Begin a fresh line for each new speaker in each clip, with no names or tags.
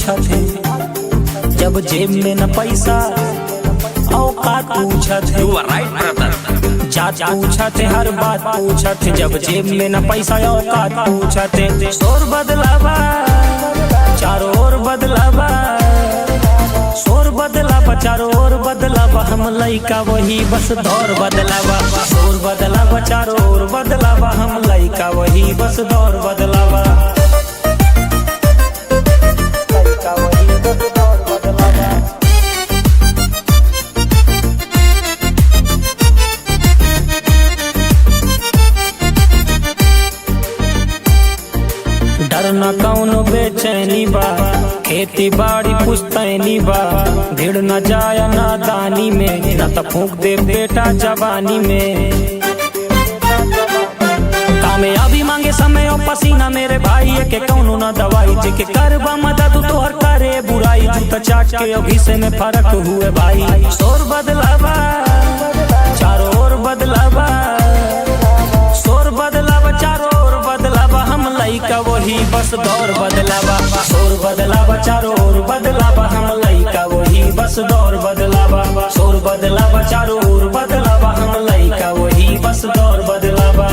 पूछत है, जब जेब में न पैसा औकात पूछत है। जात पूछत है, हर बात पूछत है, जब जेब में न पैसा औकात पूछत है। शोर बदलावा चारों ओर बदलावा, शोर बदलावा चारों ओर बदलावा, हम लइका वही बस दौर बदलावा। शोर बदलावा चारों ओर बदलावा, हम लइका वही बस दौर बदलावा। लइका वही बस दौर बदलावा। डर न कौनो बेचैनी बा, खेती बाड़ी पुश्तैनी बा, भीड़ न जाया नादानी में, न त फूंक दे बेटा जवानी में। कामयाबी मांगे समय और पसीना मेरे भाई के कौनो न दवाई, जेके करबा मदद तोहर करे बुराई, जूता चाट के अभी में फर्क हुए भाई। शोर बदलावा चारों ओर बदलावा, शोर बदलावा चारों ओर बदलावा, हम लइका वही बस दौर बदलावा। शोर बदलावा चारों ओर बदलावा, हम लइका वही बस दौर बदलावा। शोर बदलावा चारों ओर बदलावा, हम लइका वही बस दौर बदलावा।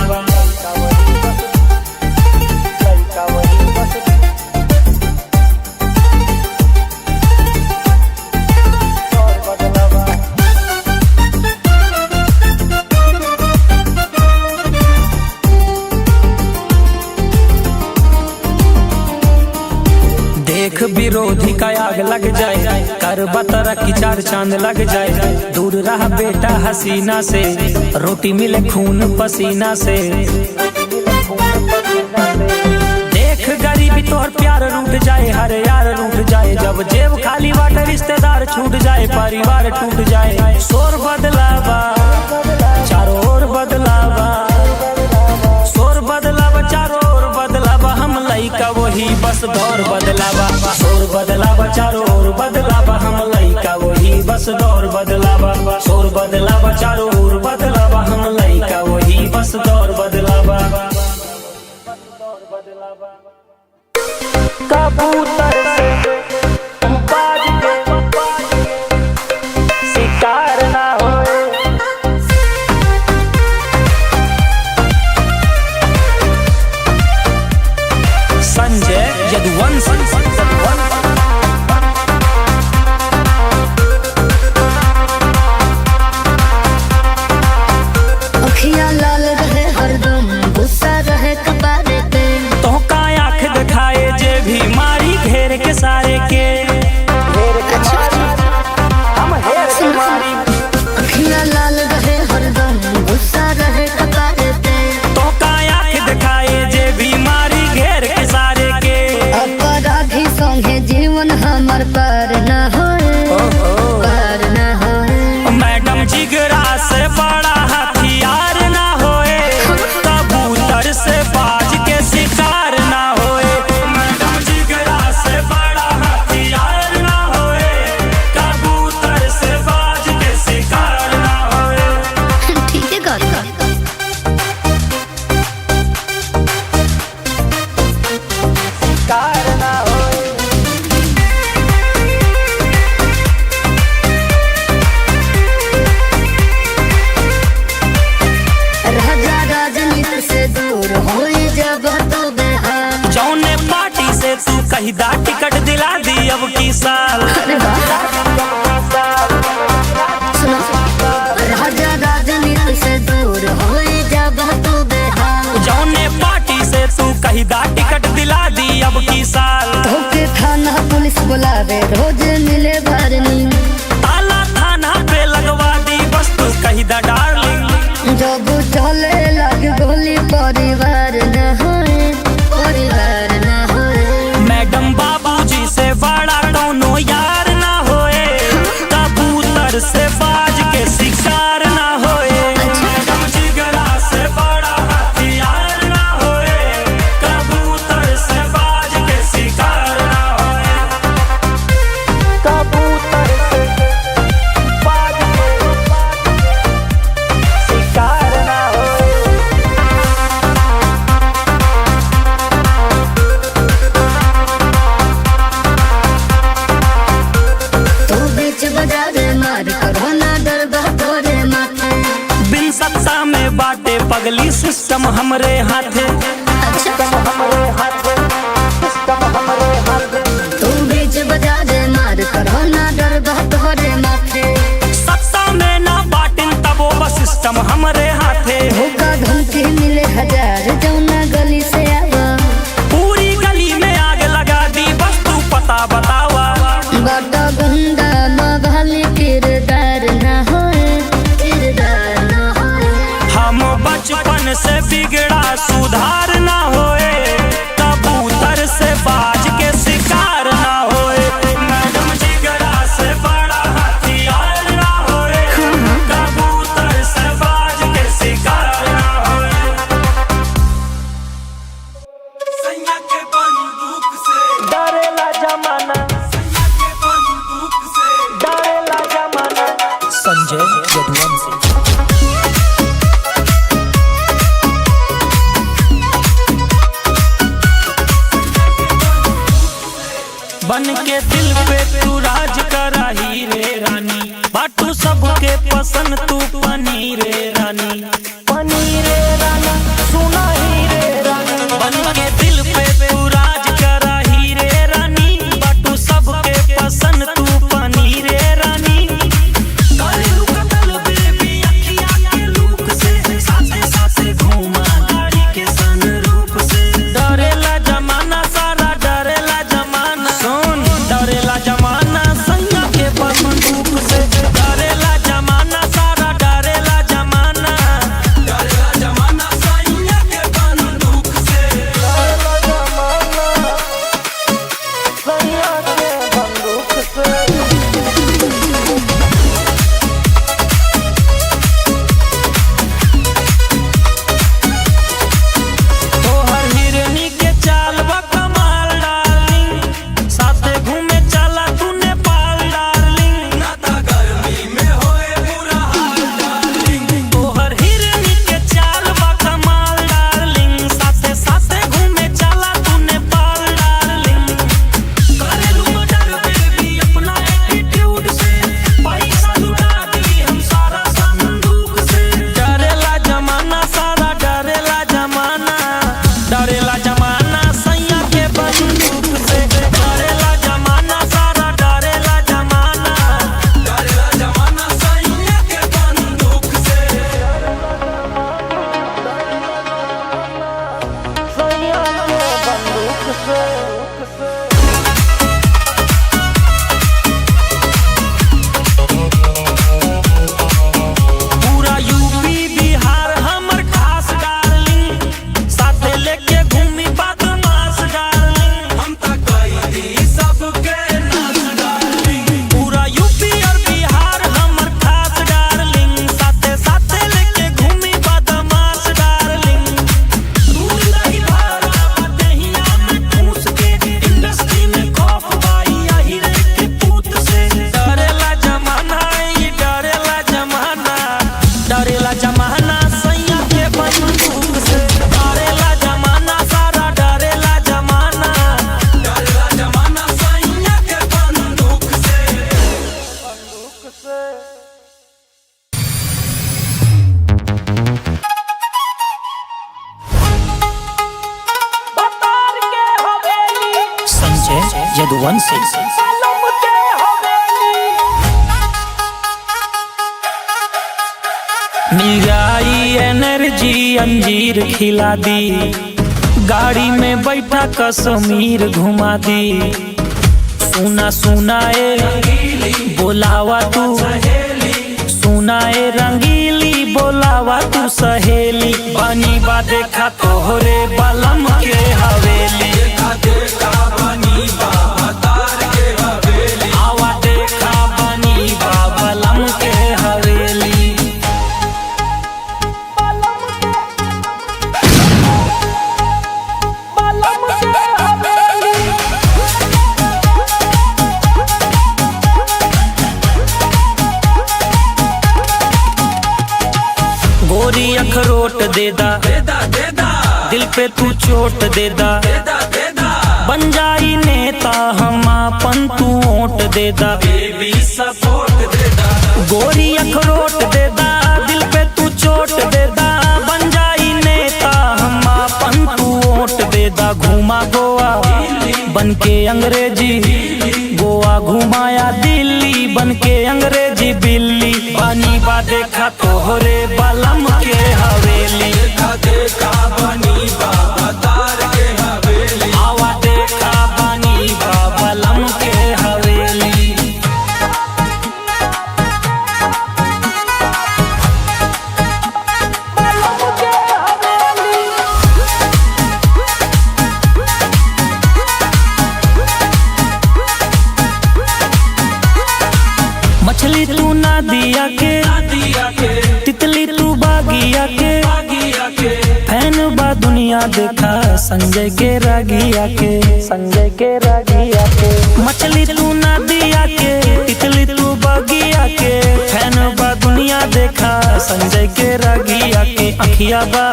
देख विरोधी का आग लग जाए, कर बतर की चार चांद लग जाए, दूर रहा बेटा हसीना से, रोटी मिले खून पसीना से। देख गरीबी तोहर प्यार रूठ जाए, हर यार रूठ जाए, जब जेब खाली बाटे रिश्तेदार छूट जाए, परिवार टूट जाए। शोर बदलावा चारों ओर बदलावा, शोर बदलावा चारों ओर बदलावा, हम लइका वही बस दौर बदलावा। शोर बदलावा चारों ओर बदलावा, हम लइका वही बस दौर बदलावा। शोर बदलावा चारों ओर बदलावा, हम लइका वही बस दौर बदलावा। कबूतर से बाज के शिकार ना होए, संजय यदुवंशी।
अखियाँ लाल रहे हरदम, गुस्सा रहे कपारे पे,
तो का आँख दिखाए जे भी मारी घेर के सारे के।
अखियाँ लाल रहे हरदम, गुस्सा रहे कपारे पे,
तो का आँख दिखाए जे भी मारी घेर के सारे के।
अपराधी संगे जीवन हमर पार न होए, पार न होए।
मैडम जिगरा से बड़ा हथियार ना होए, कबूतर से बाज के शिकार ना होए। मैडम जिगरा से बड़ा हथियार ना होए, कबूतर से बाज के शिकार ना होए।
ठीक है काका।
शिकार ना होए।
राजा राजनीति से दूर होए जब तो बेहाल,
जौने पार्टी से तू कहिदा टिकट दिला दी अब की साल।
अरे वाह। सुनो, राजा राजनीति से दूर होए जब तो बेहाल,
जौने पार्टी से तू कहिदा टिकट दिला दी अब की साल।
धोखे थाना पुलिस बुलावे रोज मिले भरनी,
ताला थाना पे लगवा दी बस तू कहिदा डार्लिंग।
जब चले लग गोली परिवार न होए, परिवार न होए।
मैडम बाबूजी से बड़ा कौनो यार ना होए, कबूतर से बाज के शिकार ना होए। मैडम जिगरा से बड़ा हथियार ना होए, कबूतर से बाज के शिकार ना होए। कबूतर पगली सिस्टम हमरे हाथे।
तू बीच बाजार मार करो ना डर बहुत होरे माथे।
सत्ता में ना बाटिन तबो बस सिस्टम हमरे हाथे।
होगा धमकी मिले हजार जौना गली से आवा।
पूरी गली में आग लगा दी बस तू पता बतावा।
बड़ा गुंडा मवाली किरदार ना होए, किरदार ना होए।
हम बचपन से बिगड़ा सुधार ना होए, कबूतर से बाज के शिकार ना होए। मैडम जिगरा से बड़ा हथियार ना होए, कबूतर से बाज के शिकार ना होए। सैया के बंदूक से डरेला जमाना, सैया के बंदूक से डरेला जमाना। संजय यदुवंशी। बन के दिल पे तू राज करा हीरे रानी, बाटू सबके पसंद तू पनीरे रानी, पनीरे रानी सुना हीरे रानी। बन के दिल पे तू राज करा हीरे रानी, बाटू सबके पसंद तू पनीरे रानी। करेलू कतल बेबी अखियाँ के लूक से, साथे साथे घूमा गाड़ी के सनरूफ से। डरेला जमाना सारा डरेला जमाना, डरेला जमाना सैया के बंदूक से। डरेला जमाना सारा डरेला जमाना, डरेला जमाना सैया के बंदूक से। डरेला जमाना सैया के बंदूक से। तोहर हिरनी के चाल बा कमाल डार्लिंग, साथे घूमे चला तू नेपाल डार्लिंग। नाता गर्मी में होए बुरा हाल डार्लिंग। तोहर हिरनी के चाल बा कमाल डार्लिंग, साथे साथे घूमे चला तू नेपाल डार्लिंग। करेलू मर्डर बेबी अपना एटीट्यूड से, पैसा लुटा दी हम सारा संदूक से। डरेला जमाना सारा डरेला जमाना, डरेला जमाना सैया के बंदूक से। डरेला जमाना सारा डरेला जमाना, डरेला जमाना सैया के बंदूक से। सैया के बंदूक से। पूरा यूपी बिहार हमर खास डार्लिंग, साथे लेके घूमी बदमाश डार्लिंग। हम त कइली सबके नाश डार्लिंग। पूरा यूपी और बिहार हमर खास डार्लिंग, साथे साथे लेके घूमी बदमाश डार्लिंग। दूर नहीं भारा बदहिया में ठूस के, इंडस्ट्री में खौफ बाई यही रे के पूत से। डरेला जमाना ये डरेला जमाना, डरेला जमाना सैया के बंदूक से। डरेला जमाना सारा डरेला जमाना, डरेला जमाना सैया के बंदूक से। बतार के हवेली संजय यदुवंशी। मिल जाई एनर्जी अंजीर खिला दी, गाड़ी में बैठा कश्मीर घुमा दी। सुना सुनाए बोलावा तू, सुनाए रंगीली बोलावा तू सहेली। बनी बा देखा तोहरे बलम के हवेली, आवा देखा बनी बा बलम के हवेली। गोरी अखरोट देदा, दिल पे तू चोट देदा। बन जाई नेता हम अपन तू वोट देदा। बेबी सपोर्ट देदा, गोरी अखरोट देदा, दिल पे तू चोट देदा। बन जा घूमा गोवा बन के अंग्रेजी, गोवा घुमाया दिल्ली बन के अंग्रेजी बिल्ली। बानी बा देखा तोहरे बलम के हवेली, देखा बानी बा तार के हवेली, आवा देखा बानी बा बलम के हवेली। मछली तू नदिया के, तितली तू बागिया के, फैन बा दुनिया देखा संजय के रागिया के, संजय के रागिया के। मछली तू नदिया के, तितली तू बागिया के, फैन बा दुनिया देखा संजय के रागिया के। अखिया बा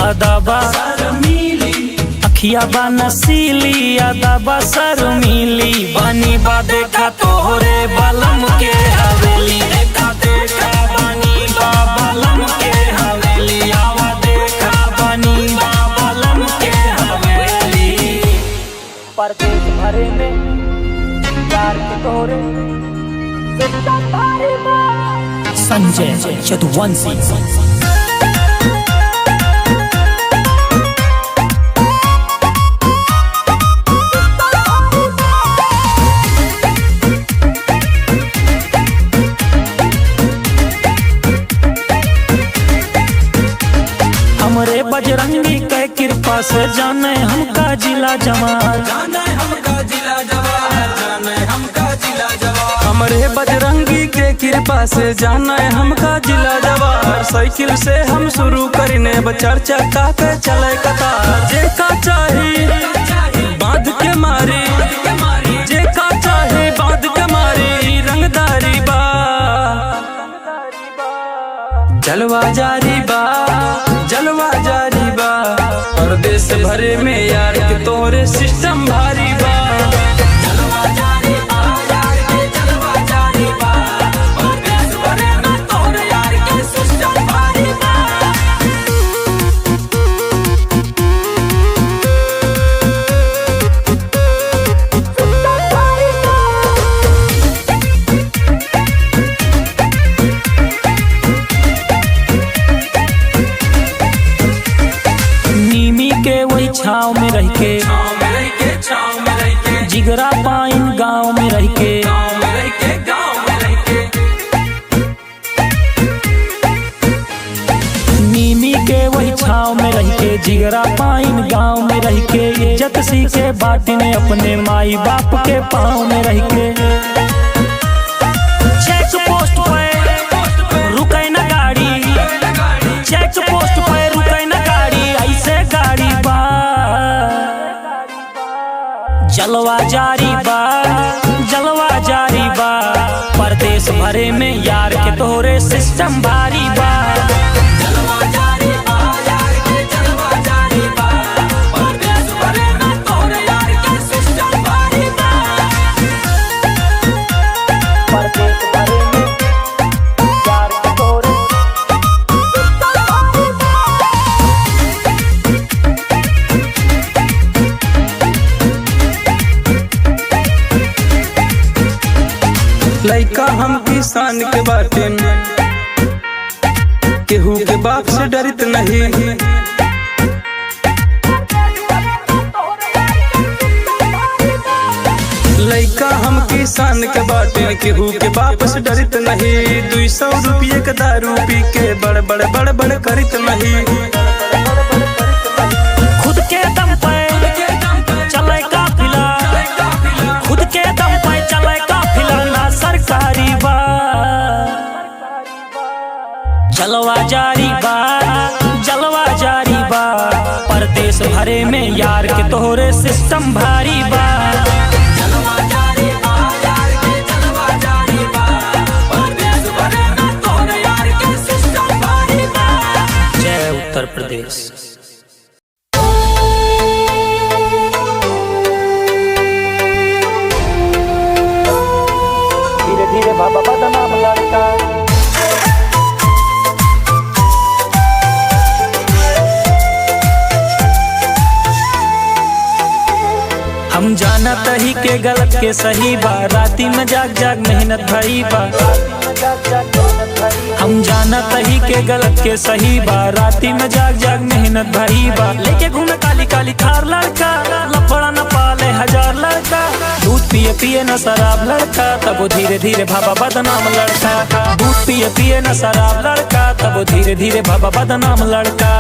अदाबा अखिया बा नसीली, अदाबा शर्मीली। बानी बा देखा तोहरे बलम के हवेली, देखा देखा बानी बा बलम के हवेली, आवा देखा बानी बा बलम के हवेली। परदेश भरे में प्यार के तोरे संजय यदुवंशी। हमरे बजरंगी के कृपा से जाने हमका जिला जवान,
हमरे बजरंगी के कृपा से जाना है हमका जिला जवाहर। साइकिल से हम शुरू करने चर्चा का के चले कतार। जे का चाही बांध के मारी, जे का चाही बांध के मारी, रंगदारी बा जलवा जारी बा, जलवा जारी बा। परदेश भरे में यार के तोरे सिस्टम भारी बा।
छाव में रह के, जिगरा पाइन गाँव में रह के, नीमी के वही छाव में रह के, जिगरा पाइन गाँव में रह के। इज्जत सीखे बाटने अपने माई बाप के पाँव में रह के। चेक पोस्ट पे रुके न गाड़ी, चेक पोस्ट पे रुके न गाड़ी, ऐसे गाड़ी बा जलवा जारी बा, जलवा जारी बा। परदेश भरे में यार के तोरे सिस्टम भारी बा। जलवा जारी बा, यार के जलवा जारी बा। परदेश भरे में तोरे यार के सिस्टम भारी बा। परदेश भरे में यार के तोरे
लइका हम किसान के बाटे, केहू के बाप से डरित नहीं। लइका हम किसान के बाटे, केहू के बाप से डरित नहीं। 200 रुपये के दारू पी के बड़ बड़ करित नहीं।
खुद के दम पे चले काफिला, खुद के दम पे चले काफिला, ना सरकारी बा जलवा जारी बा, जलवा जारी बा। परदेश भरे में यार के तोरे सिस्टम भारी बा। जलवा जारी बा, यार के जलवा जारी बा। परदेश भरे में तोरे यार के सिस्टम भारी बा। जय उत्तर प्रदेश। धीरे धीरे बाबा बदनाम लड़का, के गलत के सही बा, राती में जाग जाग मेहनत भई बा। हम जाना तही के गलत के सही बा, राती में जाग जाग मेहनत भई बा। लेके घूमे काली काली थार लड़का, लफड़ा न पाले हजार लड़का। दूध पिए पिए न शराब लड़का, तब वो धीरे धीरे भाबा बदनाम लड़का। दूध पिए पिए न शराब लड़का, तब वो धीरे धीरे भाबा बदनाम लड़का।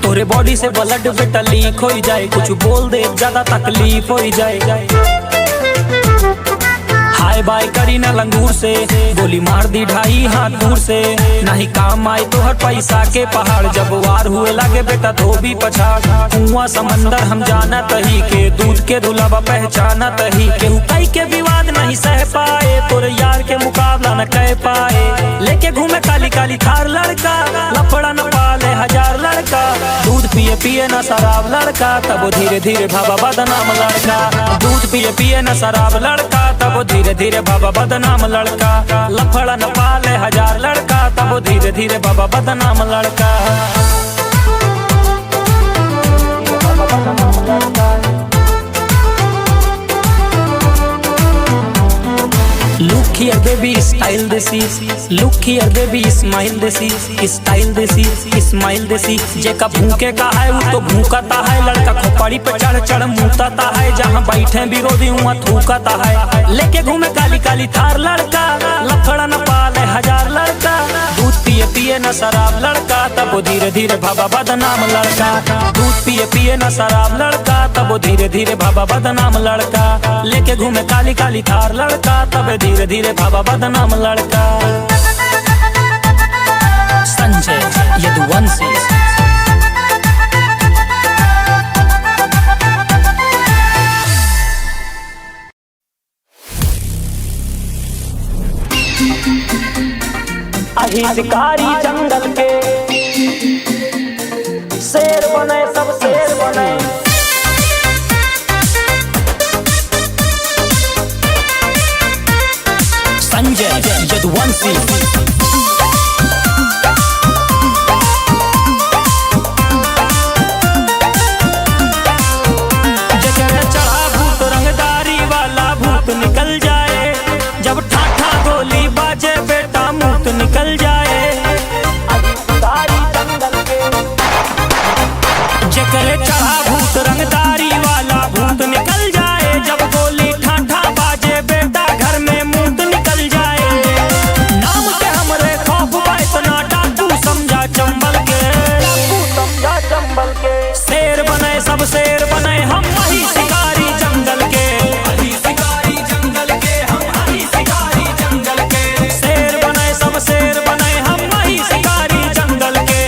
तोरे बॉडी से ब्लड बेटा लीक हो जाए, कुछ बोल दे ज्यादा तकलीफ हो जाए। हाय बाय करी ना लंगूर से, गोली मार दी ढाई हाथ दूर से। नहीं काम आए तो हर पैसा के पहाड़, जब वार हुए लगे बेटा धोबी पछाड़। कुआं समंदर हम जाना तही के, दूध के दुलाबा पहचाना तही। केहू कई के विवाद नहीं सह पाए, तोरे यार के मुकाबला न कह पाए। लेके घूमे काली काली थार लड़का, लफड़ा न पाले हजार लड़का। दूध पिए पिए न शराब लड़का, तब वो धीरे धीरे भाबा बदनाम लड़का। दूध पिए पिए न शराब लड़का, तब वो धीरे धीरे बाबा बदनाम लड़का। लफड़ा न पाले हजार लड़का, तब वो धीरे धीरे बाबा बदनाम लड़का। Look here baby style देसी, look here baby smile देसी, स्टाइल देसी स्माइल देसी। जेका भूखे का है वो तो भूखता है, लड़का खोपड़ी पे चढ़ चढ़ मुताता है। जहाँ बैठे विरोधी वहाँ थूकता है। लेके घूमे काली काली थार लड़का, लफड़ा न पाले हजार लड़का। दूध पिए पिए न शराब लड़का, तब वो धीरे धीरे भाबा बदनाम लड़का। दूध पिए पिए न शराब लड़का, तब वो धीरे धीरे भाबा बदनाम लड़का। लेके घूमे काली काली थार लड़का, तब धीरे धीरे भाबा बदनाम लड़का। संजय यदुवंशी। अही शिकारी जंगल के, शेर बने सब शेर बने। संजय यदुवंशी। जकरे चढ़ा भूत रंगदारी वाला भूत निकल जाए, जब ठाठा गोली बाजे बेटा मूत निकल जाए। जकरे चढ़ा भूत रंगदारी वाला भूत निकल जाए, जब गोली ठाठा बाजे बेटा घर में मूत निकल जाए। नाम के हमरे खौफ बा इतना, डाकू समझा चंबल के। शेर बने सब शेर बने, हम वही शिकारी जंगल के। शेर बने सब शेर बने, हम वही शिकारी जंगल के।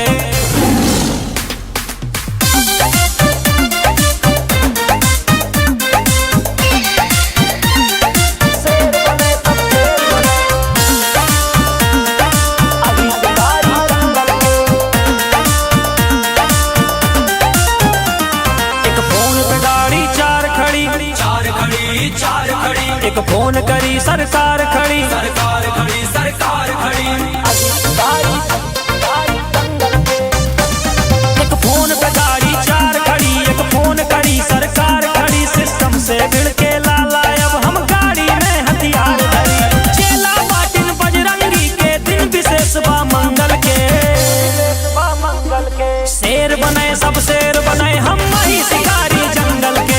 एक फोन करी सरकार खड़ी, सरकार खड़ी सरकार खड़ी। एक फोन पे गाड़ी चार खड़ी, एक फोन करी सरकार खड़ी। सिस्टम से भिड़ के लाला अब हम गाड़ी में हथियार धरी। चेला पाटिल बजरंगी के दिन विशेष बा मंगल के। शेर बने सब शेर बने, हम वही शिकारी जंगल के।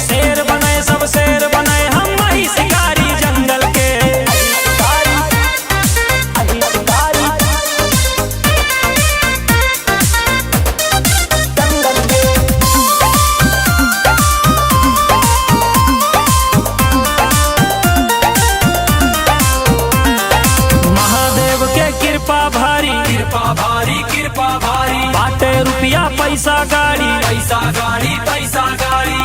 शेर बने सब शेर बने, हम वही शिकारी जंगल के। महादेव के कृपा भारी, कृपा भारी कृपा भारी। बाटे रुपया पैसा गाड़ी, पैसा गाड़ी पैसा गाड़ी।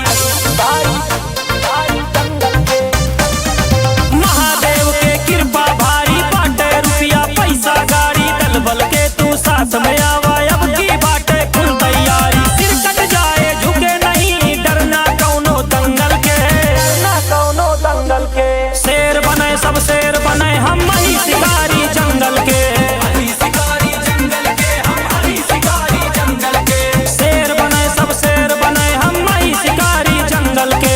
महादेव के कृपा भारी, बाटे रुपया पैसा गाड़ी। दल बल के तू साथ में आवा, अब की बाटे खुल तैयारी। सिर कट जाए झुके नहीं, डरना कौनो दंगल के। डरना कौनो सब शेर बने हम ही शिकारी जंगल के। शेर बने सब शेर बने हम ही शिकारी जंगल के।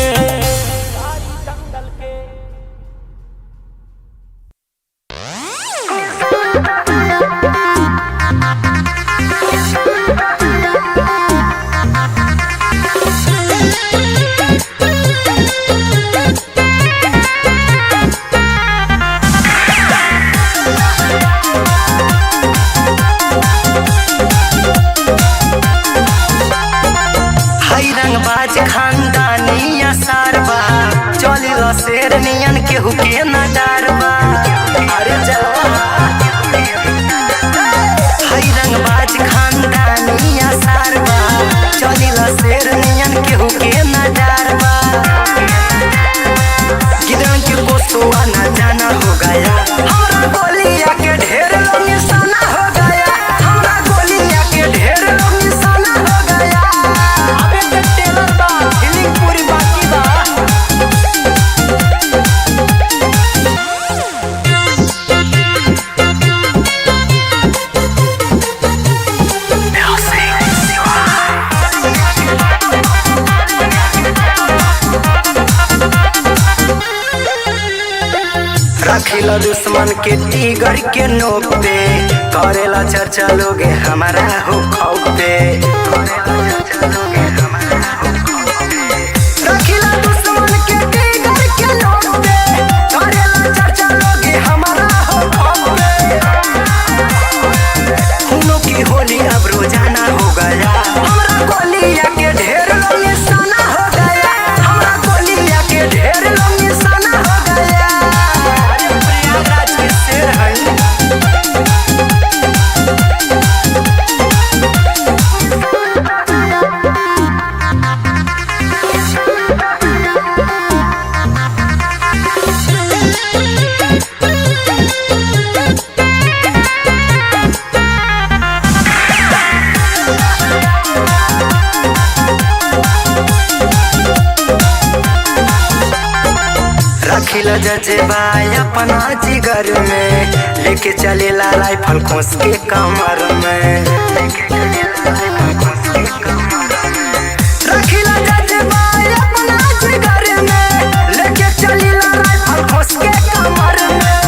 रंगबाज खानदानी सारबा चलिल शेर नियन केहू के न डरबा। अरे जलवा हई रंगबाज खानदानी सारबा चलिल शेर नियन केहू के न डरबा। गिदन के कोसुआ न जाना हो गया हमरा गोलिया के ढेर लोग निशाना हो गया। हमरा गोलिया के ढेर लोग निशाना हो गया। पूरी बाकी बा रखिला दुश्मन के टीगर के नोक पे करेला चर्चा लोगे हमारा हो खौफ पे। रखिला दुश्मन के टीगर के नोक पे करेला चर्चा लोगे हमारा हो खौफ पे। खूनों की होली अब रोजाना हो गया हमरा गोलिया के ढेर लोग निशाना हो गया। हमरा गोलिया के ढेर लोग निशाना हो गया। प्रयागराज के शेर है रखिला जजेबा अपना जिगर में लेके चलेला राइफल खोस के कमर में। रखिला जजेबा अपना जिगर में लेके चलेला राइफल खोस के कमर में।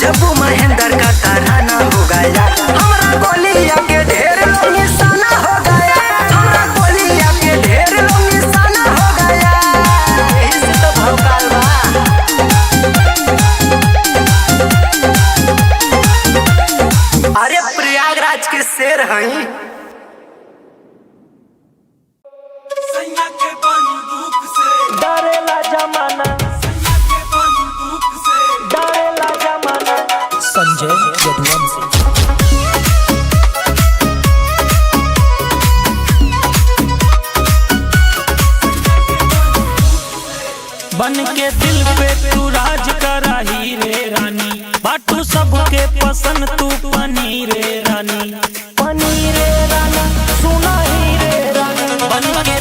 जब महेंद्र का तराना हो गया हमरा गोलिया के ढेर लोग निशाना हो गया। हमरा गोलिया के ढेर लोग निशाना हो गया। इस तो भौकाल बा अरे प्रयागराज के शेर हैं।
डरेला जमाना डरेला जमाना। संजय यदुवंशी। बन के दिल पे तू राज करा हीरे रानी बाटू सबके पसंद तू पनीरे रानी पनीरे रानी सुना हीरे रानी। बन के